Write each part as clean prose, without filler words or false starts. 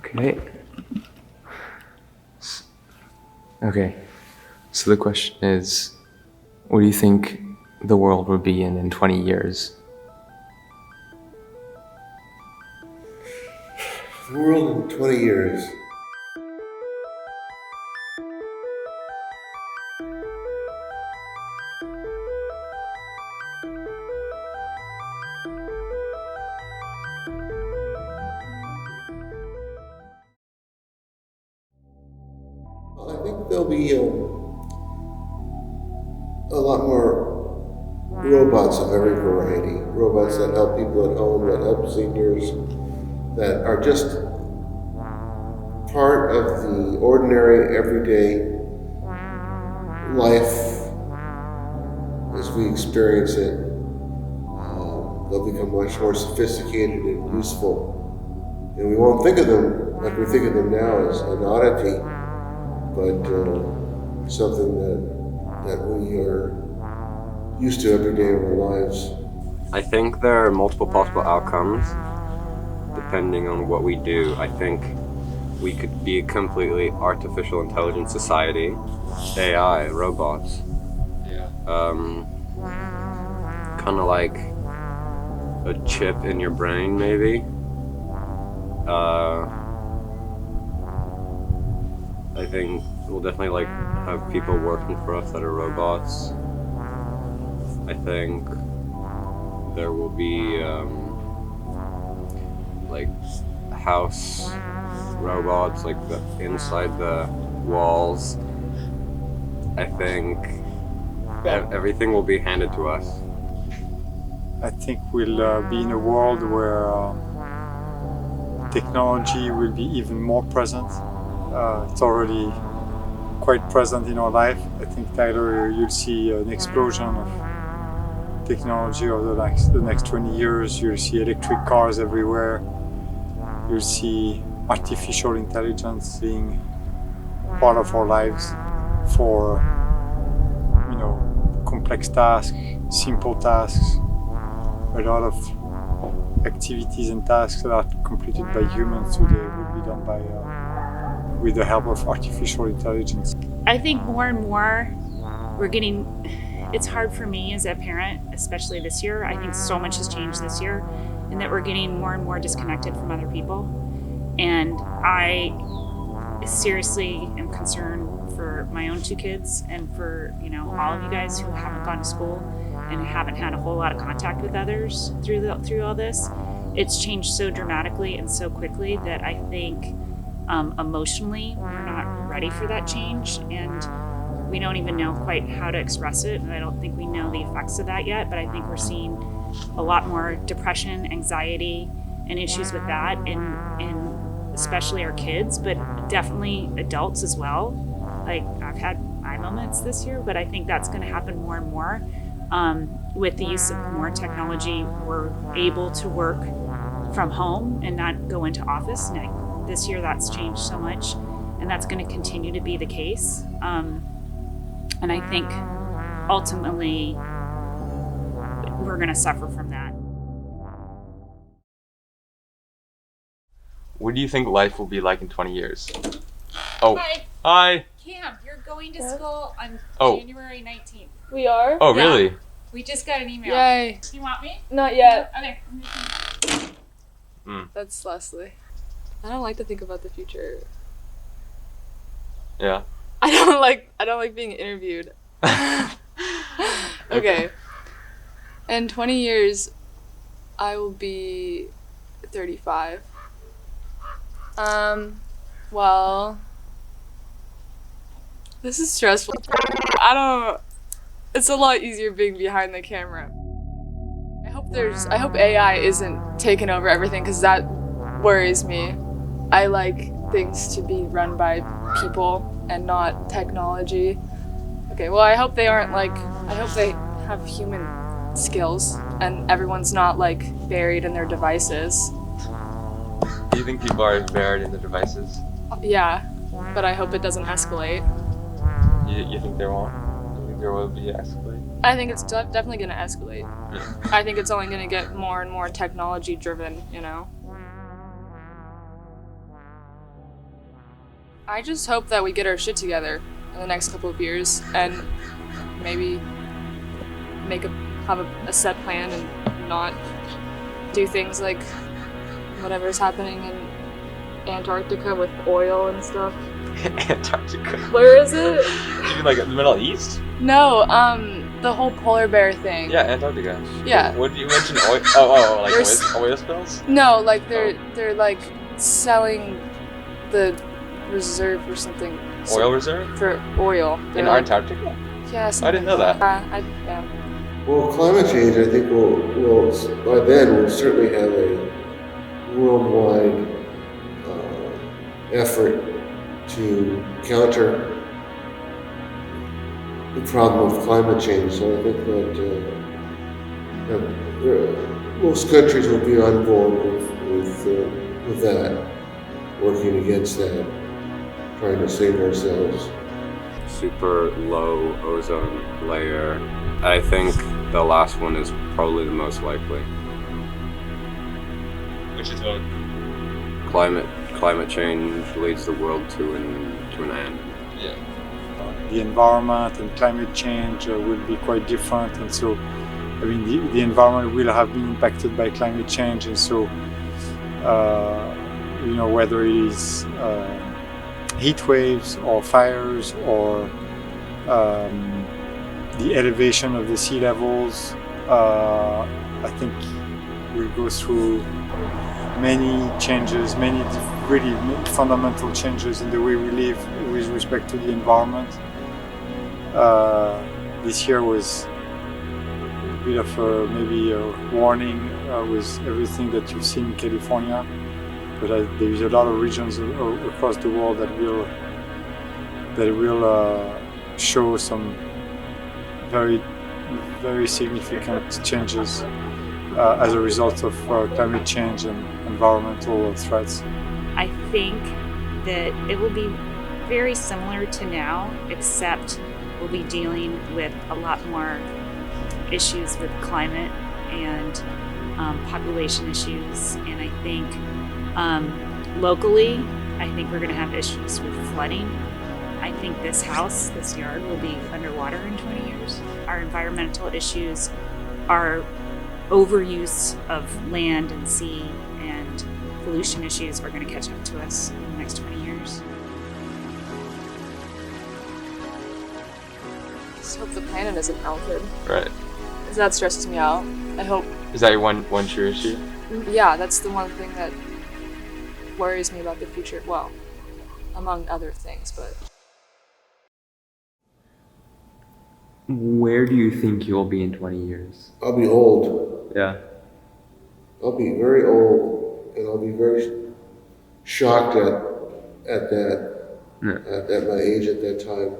Okay. Okay. So the question is, what do you think the world will be in 20 years? The world in 20 years. I think there'll be a lot more robots of every variety. Robots that help people at home, that help seniors, that are just part of the ordinary, everyday life as we experience it. They'll become much more sophisticated and useful. And we won't think of them like we think of them now as an oddity, but something that we are used to every day of our lives. I think there are multiple possible outcomes depending on what we do. I think we could be a completely artificial intelligence society, AI, robots. Yeah. Kind of like a chip in your brain, maybe. I think we'll definitely like have people working for us that are robots. I think there will be like house robots, like inside the walls. I think everything will be handed to us. I think we'll be in a world where technology will be even more present. It's already quite present in our life. I think, Tyler, you'll see an explosion of technology over the next 20 years. You'll see electric cars everywhere. You'll see artificial intelligence being part of our lives for, complex tasks, simple tasks, a lot of activities and tasks that are completed by humans today will be done by with the help of artificial intelligence. I think more and more it's hard for me as a parent, especially this year. I think so much has changed this year, and that we're getting more and more disconnected from other people. And I seriously am concerned for my own two kids and for all of you guys who haven't gone to school and haven't had a whole lot of contact with others through all this. It's changed so dramatically and so quickly that I think emotionally we're not ready for that change, and we don't even know quite how to express it, and I don't think we know the effects of that yet. But I think we're seeing a lot more depression, anxiety, and issues with that in especially our kids, but definitely adults as well. Like, I've had my moments this year, but I think that's going to happen more and more. With the use of more technology, we're able to work from home and not go into office. And this year that's changed so much, and that's going to continue to be the case. And I think ultimately we're going to suffer from that. What do you think life will be like in 20 years? Oh, Hi, Cam, you're going to school on January 19th. We are? Oh, really? Yeah. We just got an email. Yay. Do you want me? Not yet. Okay. That's Leslie. I don't like to think about the future. Yeah. I don't like being interviewed. Okay. In 20 years, I will be 35. Well, this is stressful. It's a lot easier being behind the camera. I hope AI isn't taking over everything, because that worries me. I like things to be run by people and not technology. Okay, well, I hope they have human skills and everyone's not buried in their devices. Do you think people are buried in their devices? Yeah, but I hope it doesn't escalate. You think there won't? You think there will be escalate? I think it's definitely going to escalate. Yeah. I think it's only going to get more and more technology driven, I just hope that we get our shit together in the next couple of years and maybe have a set plan and not do things like whatever's happening in Antarctica with oil and stuff. Antarctica. Where is it? You mean like in the Middle East? No, the whole polar bear thing. Yeah, Antarctica. Yeah. What did you mention? Oil, like There's- oil spills? No, like they're like selling the reserve or something. Oil reserve? For oil. They're In like, Antarctica? Yeah, I didn't know that. Yeah. Well, climate change, I think, will by then we'll certainly have a worldwide effort to counter the problem of climate change. So I think that most countries will be on board with that, working against that, trying to save ourselves. Super low ozone layer. I think the last one is probably the most likely. Which is what? Climate change leads the world to an end. Yeah. The environment and climate change will be quite different, and so I mean the environment will have been impacted by climate change, and so whether it is heat waves or fires or the elevation of the sea levels, I think we'll go through many changes, many really fundamental changes in the way we live with respect to the environment. This year was a bit of maybe a warning with everything that you've seen in California, but there is a lot of regions across the world that will show some very, very significant changes as a result of climate change and environmental threats. I think that it will be very similar to now, except we'll be dealing with a lot more issues with climate and population issues. And I think locally, I think we're going to have issues with flooding. I think this house, this yard, will be underwater in 20 years. Our environmental issues, our overuse of land and sea and pollution issues are going to catch up to us in the next 20 years. I just hope the planet isn't melted. Right. Because that stresses me out. I hope. Is that your one true issue? Yeah, that's the one thing that worries me about the future. Well, among other things, but. Where do you think you'll be in 20 years? I'll be old. Yeah. I'll be very old, and I'll be very shocked at that, at my age at that time.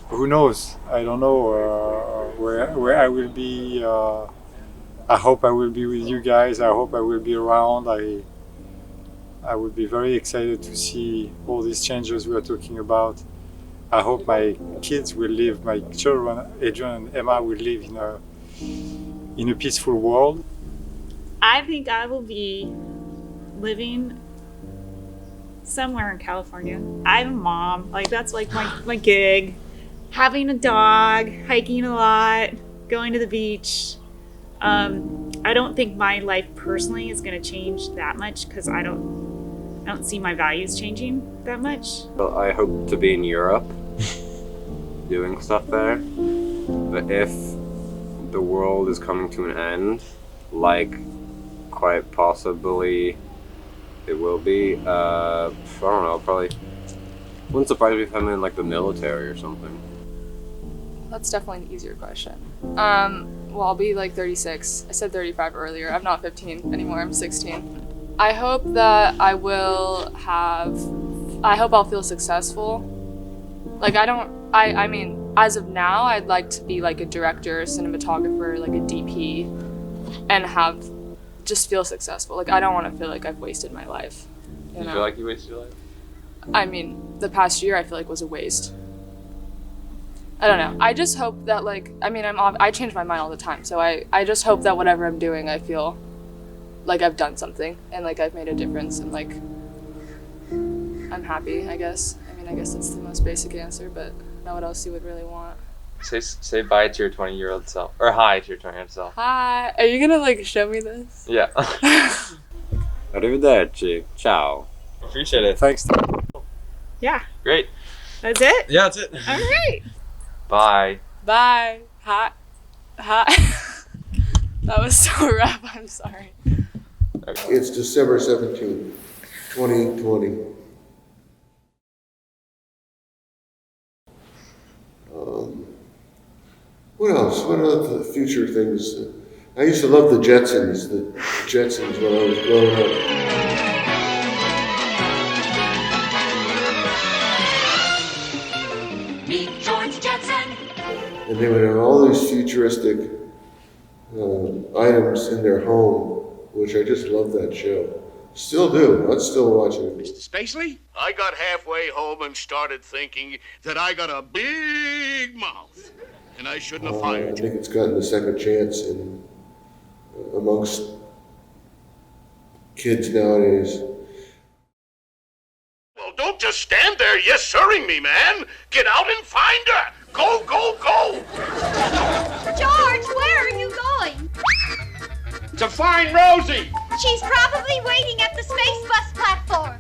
Who knows? I don't know where I will be. I hope I will be with you guys. I hope I will be around. I would be very excited to see all these changes we are talking about. I hope my kids will live, my children, Adrian and Emma, will live in a peaceful world. I think I will be living somewhere in California. I'm a mom. Like, that's like my gig. Having a dog, hiking a lot, going to the beach. I don't think my life personally is going to change that much because I don't see my values changing that much. Well, I hope to be in Europe doing stuff there. But if the world is coming to an end, like quite possibly it will be, I don't know, probably wouldn't surprise me if I'm in like the military or something. That's definitely an easier question. Well, I'll be like 36. I said 35 earlier. I'm not 15 anymore. I'm 16. I hope that I hope I'll feel successful. Like, I mean, as of now, I'd like to be like a director, cinematographer, like a DP, and just feel successful. Like, I don't want to feel like I've wasted my life. You feel like you wasted your life? I mean, the past year I feel like was a waste. I don't know. I just hope that, like, I mean, I change my mind all the time. So I just hope that whatever I'm doing, I feel like I've done something and like I've made a difference and like I'm happy, I guess. I mean, I guess that's the most basic answer, but now what else you would really want? Say bye to your 20-year-old self. Or hi to your 20-year-old self. Hi. Are you gonna like show me this? Yeah. Arrivederci. Ciao. Appreciate it. Thanks. Yeah. Great. That's it? Yeah, that's it. All right. Bye. Bye. Hi. Hi. That was so rough. I'm sorry. It's December 17th, 2020. What else? What are the future things? I used to love the Jetsons. The Jetsons when I was growing up. Meet George Jetson. And they would have all these futuristic items in their home, which I just love that show. Still do. I'd still watch it. Mr. Spacely, I got halfway home and started thinking that I got a big mouth, and I shouldn't have I fired you. think it's gotten a second chance amongst kids nowadays. Well, don't just stand there yes-sirring me, man. Get out and find her. Go, go, go. George, where are you going? To find Rosie. She's probably waiting at the space bus platform.